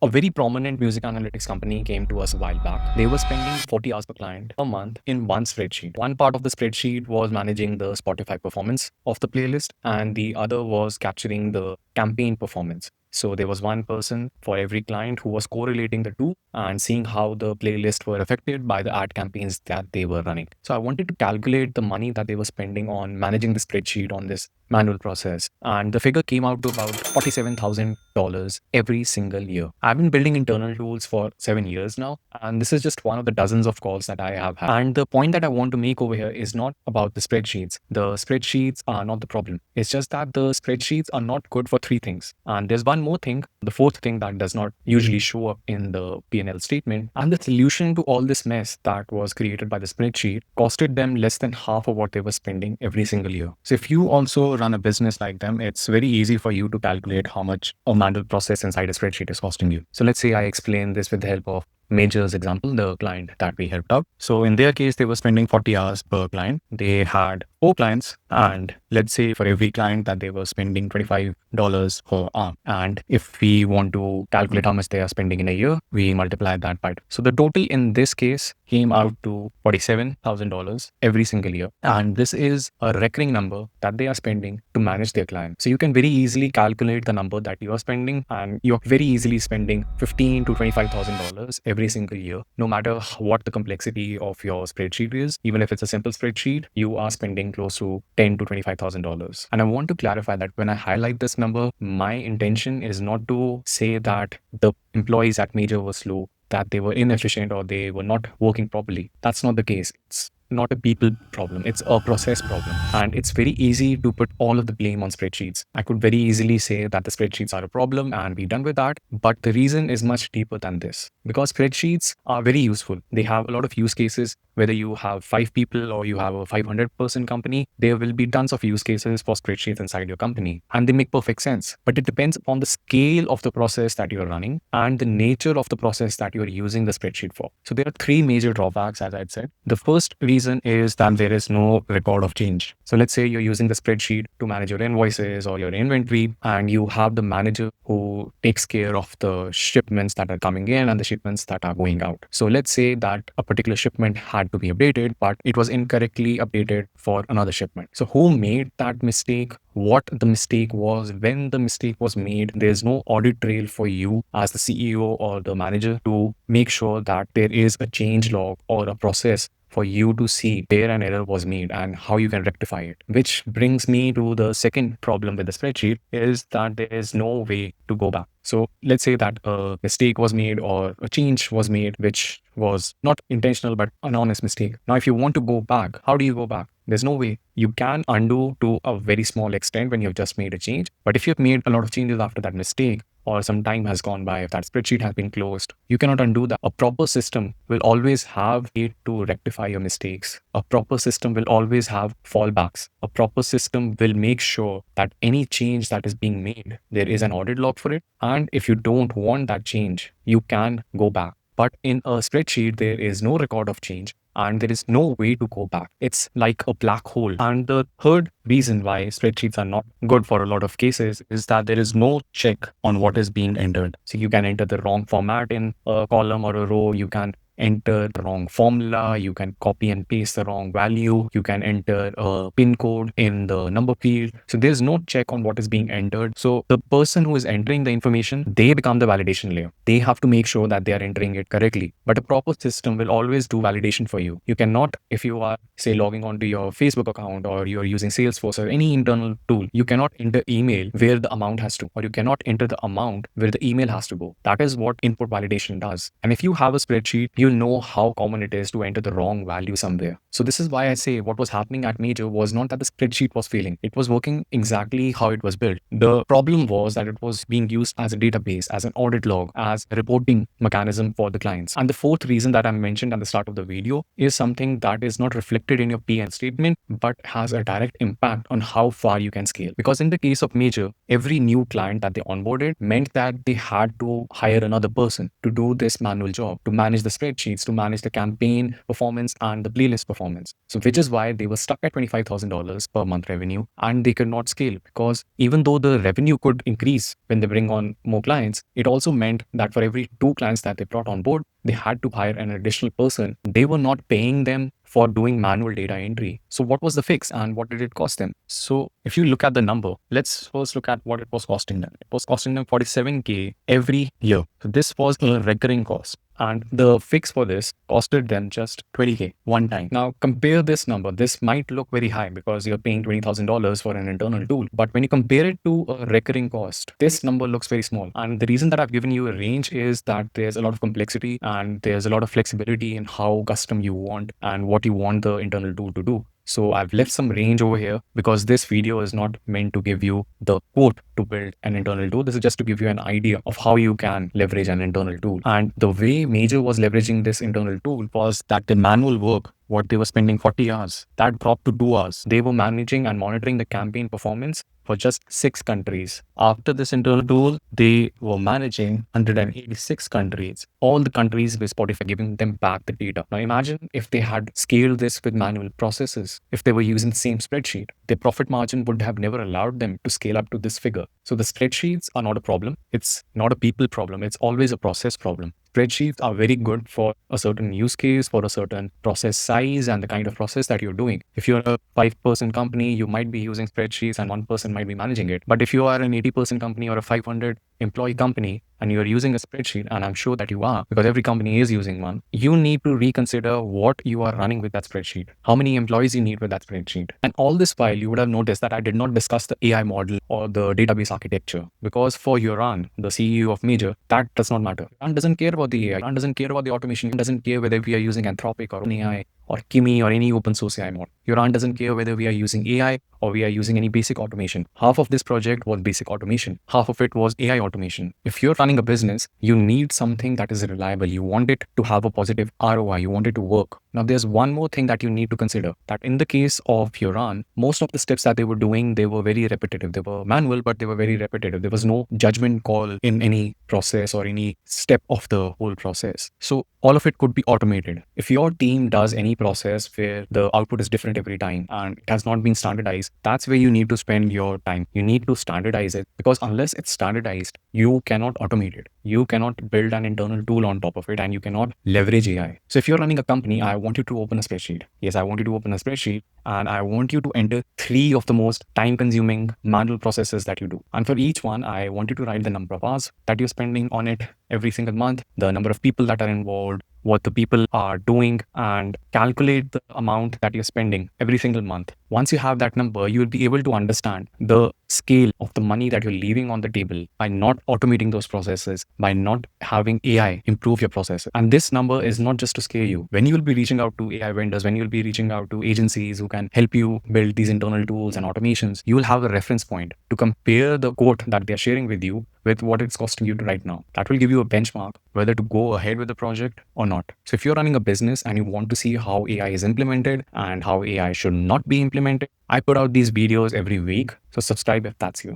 A very prominent music analytics company came to us a while back. They were spending 40 hours per client a month in one spreadsheet. One part of the spreadsheet was managing the Spotify performance of the playlist, and the other was capturing the campaign performance. So there was one person for every client who was correlating the two and seeing how the playlist were affected by the ad campaigns that they were running. So I wanted to calculate the money that they were spending on managing the spreadsheet on this manual process. And the figure came out to about $47,000 every single year. I've been building internal tools for 7 years now, and this is just one of the dozens of calls that I have had. And the point that I want to make over here is not about the spreadsheets. The spreadsheets are not the problem. It's just that the spreadsheets are not good for three things. And there's one more thing, the fourth thing that does not usually show up in the P&L statement. And the solution to all this mess that was created by the spreadsheet costed them less than half of what they were spending every single year. So if you also run a business like them, it's very easy for you to calculate how much a manual process inside a spreadsheet is costing you. So let's say I explain this with the help of Major's example, the client that we helped out. So in their case, they were spending 40 hours per client. They had 4 clients, and let's say for every client that they were spending $25 per hour. And if we want to calculate how much they are spending in a year, we multiply that by 2. So the total in this case came out to $47,000 every single year. And this is a recurring number that they are spending to manage their client. So you can very easily calculate the number that you are spending, and you're very easily spending $15,000 to $25,000 every single year, no matter what the complexity of your spreadsheet is. Even if it's a simple spreadsheet, you are spending close to $10,000 to $25,000. And I want to clarify that when I highlight this number, my intention is not to say that the employees at Major were slow, that they were inefficient, or they were not working properly. That's not the case. It's not a people problem. It's a process problem. And it's very easy to put all of the blame on spreadsheets. I could very easily say that the spreadsheets are a problem and be done with that. But the reason is much deeper than this, because spreadsheets are very useful. They have a lot of use cases. Whether you have 5 people or you have a 500-person company, there will be tons of use cases for spreadsheets inside your company, and they make perfect sense. But it depends upon the scale of the process that you're running and the nature of the process that you're using the spreadsheet for. So there are 3 major drawbacks, as I'd said. The first reason is that there is no record of change. So let's say you're using the spreadsheet to manage your invoices or your inventory, and you have the manager who takes care of the shipments that are coming in and the shipments that are going out. So let's say that a particular shipment had to be updated, but it was incorrectly updated for another shipment. So who made that mistake? What the mistake was, when the mistake was made? There's no audit trail for you as the CEO or the manager to make sure that there is a change log or a process for you to see where an error was made and how you can rectify it. Which brings me to the second problem with the spreadsheet, is that there is no way to go back. So let's say that a mistake was made or a change was made which was not intentional but an honest mistake. Now, if you want to go back, how do you go back? There's no way. You can undo to a very small extent when you've just made a change. But if you've made a lot of changes after that mistake, or some time has gone by, if that spreadsheet has been closed, you cannot undo that. A proper system will always have a way to rectify your mistakes. A proper system will always have fallbacks. A proper system will make sure that any change that is being made, there is an audit log for it. And if you don't want that change, you can go back. But in a spreadsheet, there is no record of change, and there is no way to go back. It's like a black hole. And the third reason why spreadsheets are not good for a lot of cases is that there is no check on what is being entered. So you can enter the wrong format in a column or a row. You can enter the wrong formula, you can copy and paste the wrong value, you can enter a pin code in the number field. So there's no check on what is being entered. So the person who is entering the information, they become the validation layer. They have to make sure that they are entering it correctly. But a proper system will always do validation for you. You cannot, if you are, say, logging onto your Facebook account or you're using Salesforce or any internal tool, you cannot enter email where the amount has to, or you cannot enter the amount where the email has to go. That is what input validation does. And if you have a spreadsheet, you'll know how common it is to enter the wrong value somewhere. So this is why I say what was happening at Major was not that the spreadsheet was failing. It was working exactly how it was built. The problem was that it was being used as a database, as an audit log, as a reporting mechanism for the clients. And the fourth reason that I mentioned at the start of the video is something that is not reflected in your P&L statement, but has a direct impact on how far you can scale. Because in the case of Major, every new client that they onboarded meant that they had to hire another person to do this manual job, to manage the spreadsheet. spreadsheets to manage the campaign performance and the playlist performance. So, which is why they were stuck at $25,000 per month revenue and they could not scale, because even though the revenue could increase when they bring on more clients, it also meant that for every two clients that they brought on board, they had to hire an additional person. They were not paying them for doing manual data entry. So what was the fix and what did it cost them? So if you look at the number, let's first look at what it was costing them. It was costing them 47K every year. So this was a recurring cost. And the fix for this costed them just 20K one time. Now compare this number. This might look very high because you're paying $20,000 for an internal tool. But when you compare it to a recurring cost, this number looks very small. And the reason that I've given you a range is that there's a lot of complexity and there's a lot of flexibility in how custom you want and what you want the internal tool to do. So I've left some range over here because this video is not meant to give you the code to build an internal tool. This is just to give you an idea of how you can leverage an internal tool. And the way Major was leveraging this internal tool was that the manual work, what they were spending 40 hours, that dropped to 2 hours. They were managing and monitoring the campaign performance for just 6 countries. After this internal tool, they were managing 186 countries. All the countries with Spotify giving them back the data. Now imagine if they had scaled this with manual processes. If they were using the same spreadsheet, their profit margin would have never allowed them to scale up to this figure. So the spreadsheets are not a problem. It's not a people problem. It's always a process problem. Spreadsheets are very good for a certain use case, for a certain process size and the kind of process that you're doing. If you're a 5-person company, you might be using spreadsheets and one person might be managing it. But if you are an 80-person company or a 500 employee company and you're using a spreadsheet, and I'm sure that you are because every company is using one, you need to reconsider what you are running with that spreadsheet, how many employees you need with that spreadsheet. And all this while, you would have noticed that I did not discuss the AI model or the database architecture because for Yoran, the CEO of Major, that does not matter. Yoran doesn't care about the AI. Yoran doesn't care about the automation. Yoran doesn't care whether we are using Anthropic or OpenAI or Kimi or any open source AI model. Yoran doesn't care whether we are using AI or we are using any basic automation. Half of this project was basic automation. Half of it was AI automation. If you're running a business, you need something that is reliable. You want it to have a positive ROI. You want it to work. Now, there's one more thing that you need to consider, that in the case of Yoran, most of the steps that they were doing, they were very repetitive. They were manual, but they were very repetitive. There was no judgment call in any process or any step of the whole process. So all of it could be automated. If your team does any process where the output is different every time and it has not been standardized, that's where you need to spend your time. You need to standardize it, because unless it's standardized, you cannot automate it. You cannot build an internal tool on top of it and you cannot leverage AI. So if you're running a company, I want you to open a spreadsheet. Yes, I want you to open a spreadsheet and I want you to enter 3 of the most time-consuming manual processes that you do. And for each one, I want you to write the number of hours that you're spending on it every single month, the number of people that are involved, what the people are doing, and calculate the amount that you're spending every single month. Once you have that number, you will be able to understand the scale of the money that you're leaving on the table by not automating those processes, by not having AI improve your processes. And this number is not just to scare you. When you will be reaching out to AI vendors, when you'll be reaching out to agencies who can help you build these internal tools and automations, you will have a reference point to compare the quote that they're sharing with you with what it's costing you right now. That will give you a benchmark whether to go ahead with the project or not. So if you're running a business and you want to see how AI is implemented and how AI should not be implemented, I put out these videos every week. So subscribe if that's you.